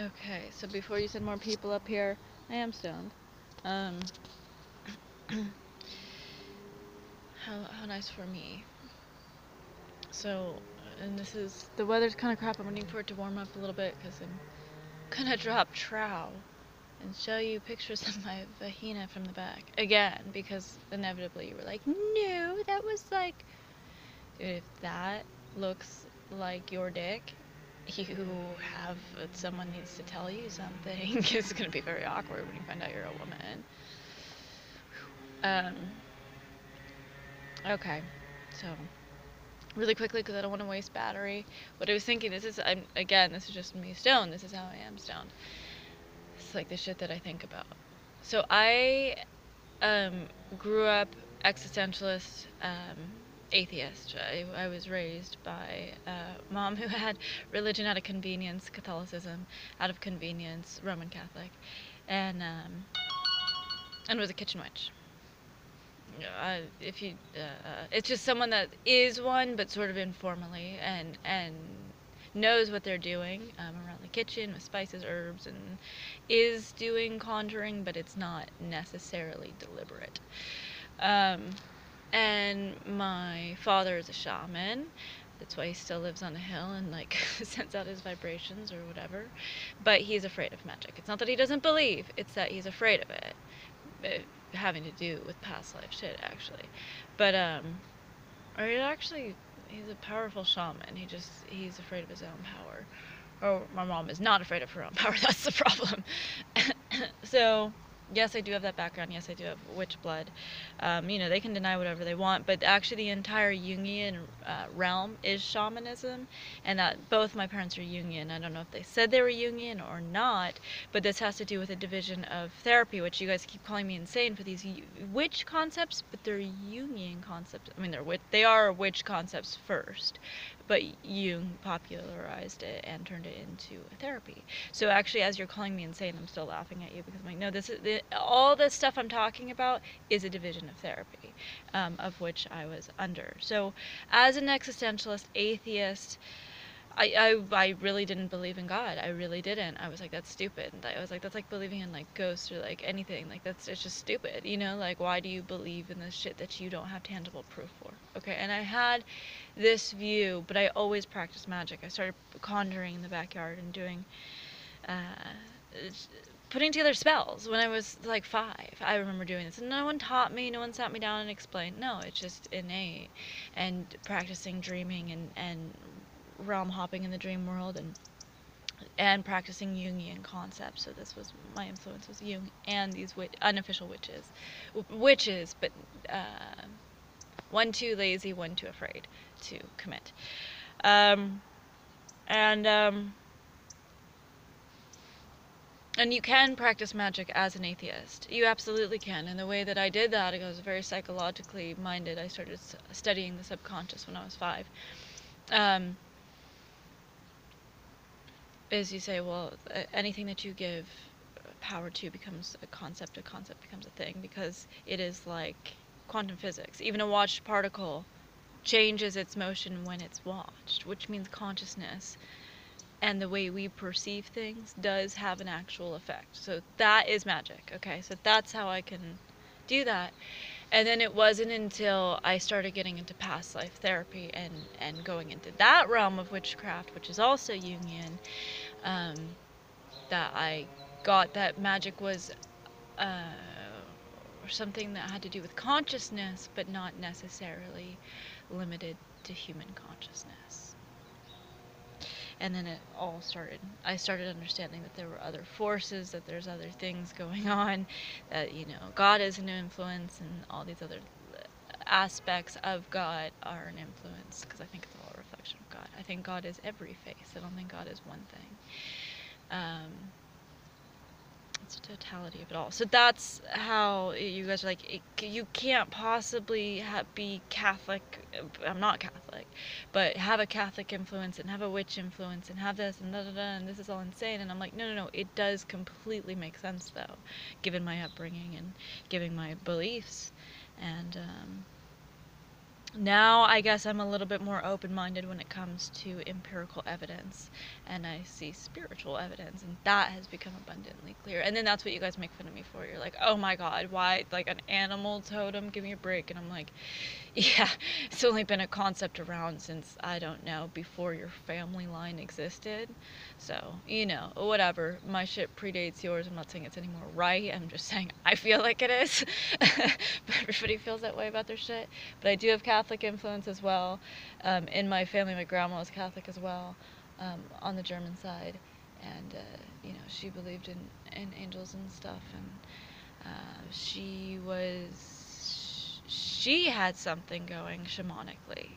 Okay, so before you send more people up here, I am stoned. Um, how nice for me. So, and this is, the weather's kind of crap. I'm waiting for it to warm up a little bit because I'm gonna drop trow and show you pictures of my vagina from the back again because inevitably you were like, no, that was like, if that looks like your dick, you have, someone needs to tell you something. It's gonna be very awkward when you find out you're a woman. Um, okay, so really quickly because I don't want to waste battery. What I was thinking, this is just me stoned. This is how I am stoned. It's like the shit that I think about. So I um, grew up existentialist, atheist. I was raised by a mom who had religion out of convenience, Catholicism out of convenience, Roman Catholic, and was a kitchen witch. If you, it's just someone that is one, but sort of informally, and knows what they're doing around the kitchen with spices, herbs, and is doing conjuring, but it's not necessarily deliberate. Um, and my father is a shaman. That's why he still lives on a hill and like sends out his vibrations or whatever. But he's afraid of magic. It's not that he doesn't believe; it's that he's afraid of it. Having to do with past life shit, actually. But or he's a powerful shaman. He's afraid of his own power. Or my mom is not afraid of her own power. That's the problem. So, yes, I do have that background. Yes, I do have witch blood. They can deny whatever they want, but actually, the entire Jungian realm is shamanism, and that both my parents are Jungian. I don't know if they said they were Jungian or not, but this has to do with a division of therapy, which you guys keep calling me insane for these witch concepts, but they're Jungian concepts. I mean, they are witch concepts first, but Jung popularized it and turned it into a therapy. So actually, as you're calling me insane, I'm still laughing at you because I'm like, no, all this stuff I'm talking about is a division of therapy, of which I was under. So, as an existentialist atheist, I really didn't believe in God. I really didn't. I was like, that's stupid. I was like, that's like believing in like ghosts or like anything. Like it's just stupid. Like why do you believe in this shit that you don't have tangible proof for? Okay, and I had this view, but I always practiced magic. I started conjuring in the backyard and doing, uh, putting together spells when I was like 5. I remember doing this. And no one taught me, no one sat me down and explained. No, it's just innate. And practicing dreaming and realm hopping in the dream world and practicing Jungian concepts. So this was my influence was Jung and these unofficial witches, but one too lazy, one too afraid to commit. Um, and and you can practice magic as an atheist. You absolutely can. And the way that I did that, I was very psychologically minded. I started studying the subconscious when I was 5. Um, is you say, well, anything that you give power to becomes a concept becomes a thing, because it is like quantum physics. Even a watched particle changes its motion when it's watched, which means consciousness and the way we perceive things does have an actual effect. So that is magic, okay? So that's how I can do that. And then it wasn't until I started getting into past life therapy and going into that realm of witchcraft, which is also Jungian, um, that I got that magic was uh, something that had to do with consciousness, but not necessarily limited to human consciousness. And then it all started. I started understanding that there were other forces, that there's other things going on, that, God is an influence, and all these other aspects of God are an influence, because I think it's all a reflection of God. I think God is every face. I don't think God is one thing. It's a totality of it all. So that's how you guys are like, you can't possibly be Catholic. I'm not Catholic, but have a Catholic influence and have a witch influence and have this and da da da, and this is all insane. And I'm like, no, no, no. It does completely make sense though, given my upbringing and given my beliefs, and Now I guess I'm a little bit more open-minded when it comes to empirical evidence, and I see spiritual evidence, and that has become abundantly clear. And then that's what you guys make fun of me for. You're like, oh my god, why, like, an animal totem, give me a break. And I'm like, yeah, it's only been a concept around since, I don't know, before your family line existed. So, you know, whatever. My shit predates yours. I'm not saying it's any more right. I'm just saying I feel like it is. But everybody feels that way about their shit. But I do have Catholic influence as well. In my family, my grandma was Catholic as well, on the German side. And, you know, she believed in angels and stuff. And she had something going shamanically.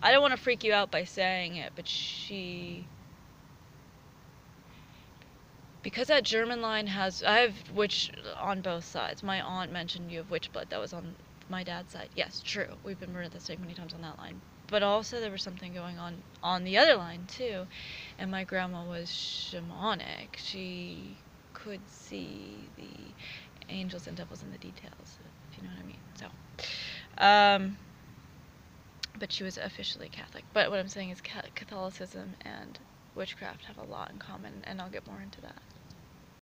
I don't want to freak you out by saying it, but because that German line I have witch on both sides. My aunt mentioned you have witch blood. That was on my dad's side. Yes, true. We've been burned at the stake many times on that line. But also there was something going on the other line too. And my grandma was shamanic. She could see the angels and devils in the details, if you know what I mean. So, but she was officially Catholic. But what I'm saying is Catholicism and witchcraft have a lot in common, and I'll get more into that.